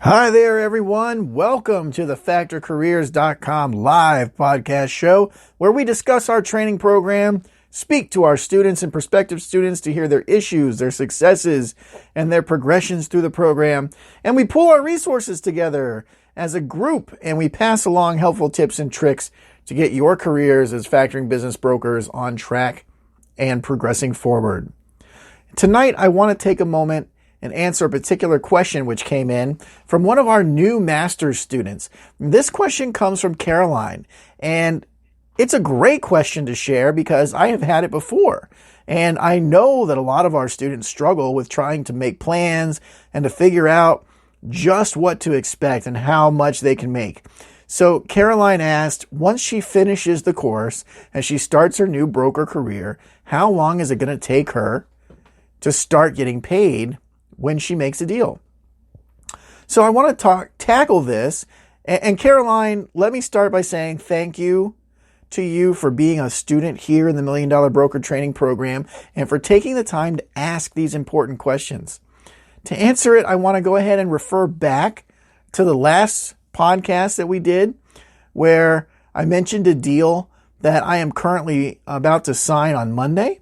Hi there, everyone. Welcome to the FactorCareers.com live podcast show where we discuss our training program, speak to our students and prospective students to hear their issues, their successes, and their progressions through the program. And we pull our resources together as a group and we pass along helpful tips and tricks to get your careers as factoring business brokers on track and progressing forward. Tonight, I want to take a moment and answer a particular question which came in from one of our new master's students. This question comes from Caroline, and it's a great question to share because I have had it before. And I know that a lot of our students struggle with trying to make plans and to figure out just what to expect and how much they can make. So Caroline asked, once she finishes the course and she starts her new broker career, how long is it going to take her to start getting paid when she makes a deal? So I want to tackle this. And Caroline, let me start by saying thank you to you for being a student here in the $1 Million Broker Training Program and for taking the time to ask these important questions. To answer it, I want to go ahead and refer back to the last podcast that we did where I mentioned a deal that I am currently about to sign on Monday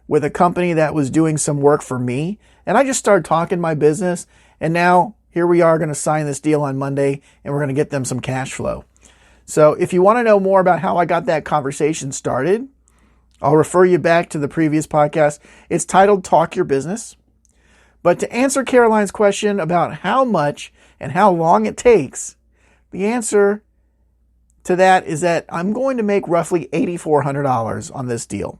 with a company that was doing some work for me. And I just started talking my business. And now here we are going to sign this deal on Monday and we're going to get them some cash flow. So if you want to know more about how I got that conversation started, I'll refer you back to the previous podcast. It's titled Talk Your Business. But to answer Caroline's question about how much and how long it takes, the answer to that is that I'm going to make roughly $8,400 on this deal.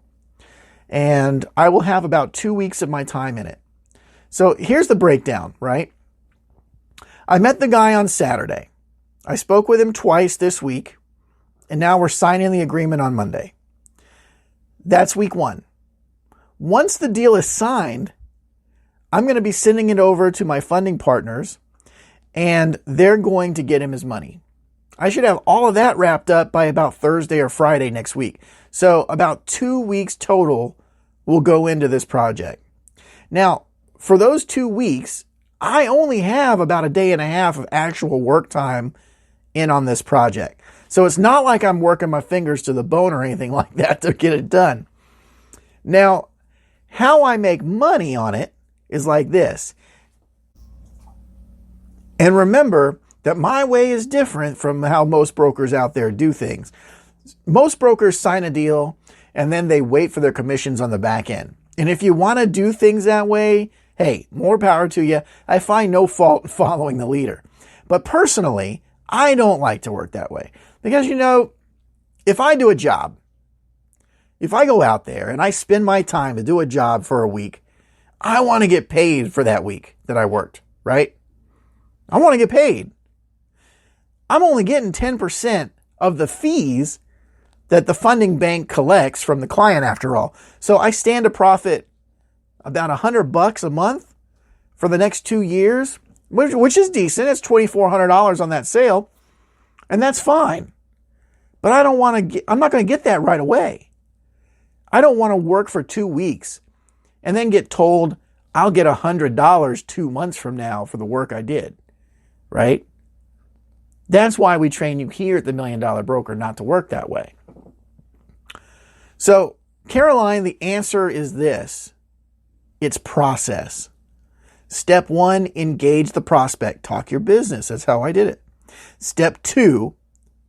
And I will have about 2 weeks of my time in it. So here's the breakdown, right? I met the guy on Saturday. I spoke with him twice this week, and now we're signing the agreement on Monday. That's week one. Once the deal is signed, I'm going to be sending it over to my funding partners, and they're going to get him his money. I should have all of that wrapped up by about Thursday or Friday next week. So about 2 weeks total will go into this project. Now, for those 2 weeks, I only have about a day and a half of actual work time in on this project. So it's not like I'm working my fingers to the bone or anything like that to get it done. Now, how I make money on it is like this. And remember that my way is different from how most brokers out there do things. Most brokers sign a deal and then they wait for their commissions on the back end. And if you want to do things that way, hey, more power to you. I find no fault in following the leader. But personally, I don't like to work that way. Because, if I do a job, if I go out there and I spend my time to do a job for a week, I want to get paid for that week that I worked, right? I want to get paid. I'm only getting 10% of the fees that the funding bank collects from the client after all. So I stand to profit about $100 a month for the next 2 years, which is decent. It's $2,400 on that sale. And that's fine. But I'm not going to get that right away. I don't want to work for 2 weeks and then get told I'll get $100 2 months from now for the work I did, right? That's why we train you here at the $1 Million Broker not to work that way. So, Caroline, the answer is this. It's process. Step 1, engage the prospect. Talk your business. That's how I did it. Step 2,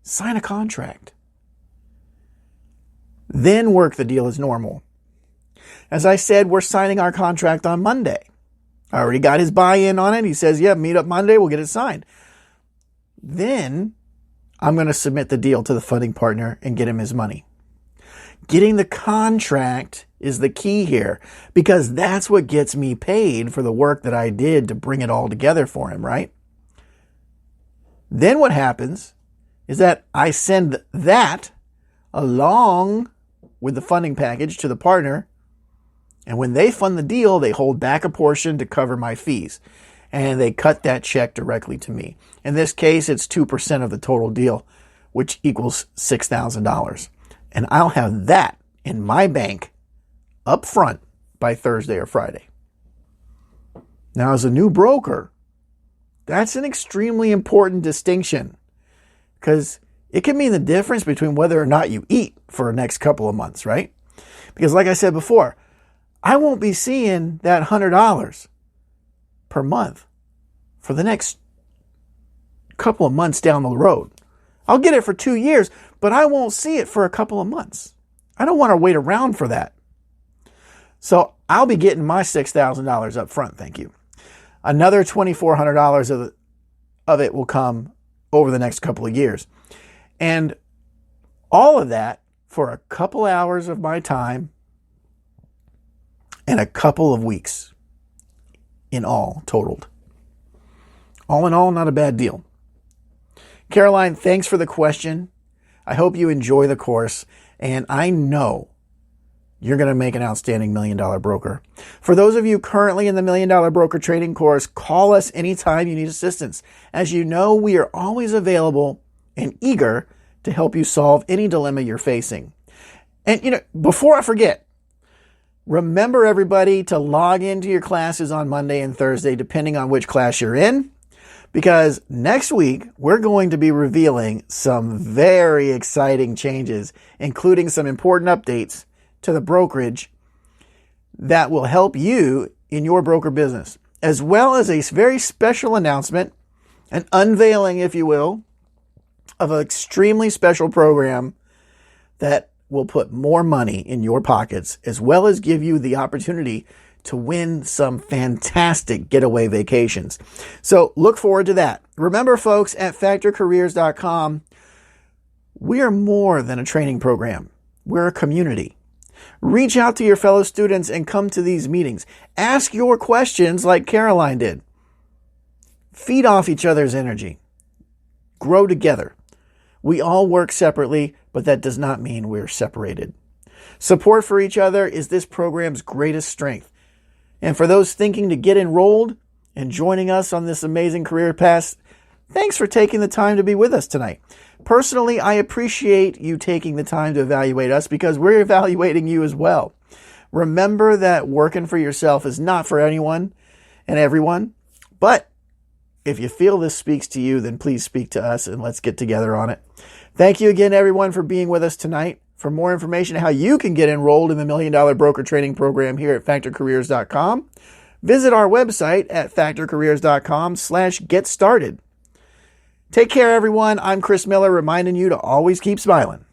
sign a contract. Then work the deal as normal. As I said, we're signing our contract on Monday. I already got his buy-in on it. He says, yeah, meet up Monday. We'll get it signed. Then I'm going to submit the deal to the funding partner and get him his money. Getting the contract is the key here because that's what gets me paid for the work that I did to bring it all together for him, right? Then what happens is that I send that along with the funding package to the partner. And when they fund the deal, they hold back a portion to cover my fees. And they cut that check directly to me. In this case, it's 2% of the total deal, which equals $6,000. And I'll have that in my bank up front by Thursday or Friday. Now, as a new broker, That's an extremely important distinction because it can mean the difference between whether or not you eat for the next couple of months, right? Because like I said before, I won't be seeing that $100 per month for the next couple of months down the road. I'll get it for 2 years, but I won't see it for a couple of months. I don't want to wait around for that. So I'll be getting my $6,000 up front, thank you. Another $2,400 of it will come over the next couple of years. And all of that for a couple hours of my time and a couple of weeks in all totaled. All in all, not a bad deal. Caroline, thanks for the question. I hope you enjoy the course, and I know you're going to make an outstanding $1 Million Broker. For those of you currently in the $1 Million Broker training course, call us anytime you need assistance. As you know, we are always available and eager to help you solve any dilemma you're facing. And, before I forget, remember everybody to log into your classes on Monday and Thursday, depending on which class you're in, because next week we're going to be revealing some very exciting changes, including some important updates to the brokerage that will help you in your broker business, as well as a very special announcement, an unveiling, if you will, of an extremely special program that will put more money in your pockets, as well as give you the opportunity to win some fantastic getaway vacations. So look forward to that. Remember, folks, at FactorCareers.com, we are more than a training program. We're a community. Reach out to your fellow students and come to these meetings. Ask your questions like Caroline did. Feed off each other's energy. Grow together. We all work separately, but that does not mean we're separated. Support for each other is this program's greatest strength. And for those thinking to get enrolled and joining us on this amazing career path, thanks for taking the time to be with us tonight. Personally, I appreciate you taking the time to evaluate us because we're evaluating you as well. Remember that working for yourself is not for anyone and everyone, but if you feel this speaks to you, then please speak to us and let's get together on it. Thank you again, everyone, for being with us tonight. For more information on how you can get enrolled in the $1 Million Broker Training Program here at FactorCareers.com, visit our website at FactorCareers.com/get started. Take care, everyone. I'm Chris Miller, reminding you to always keep smiling.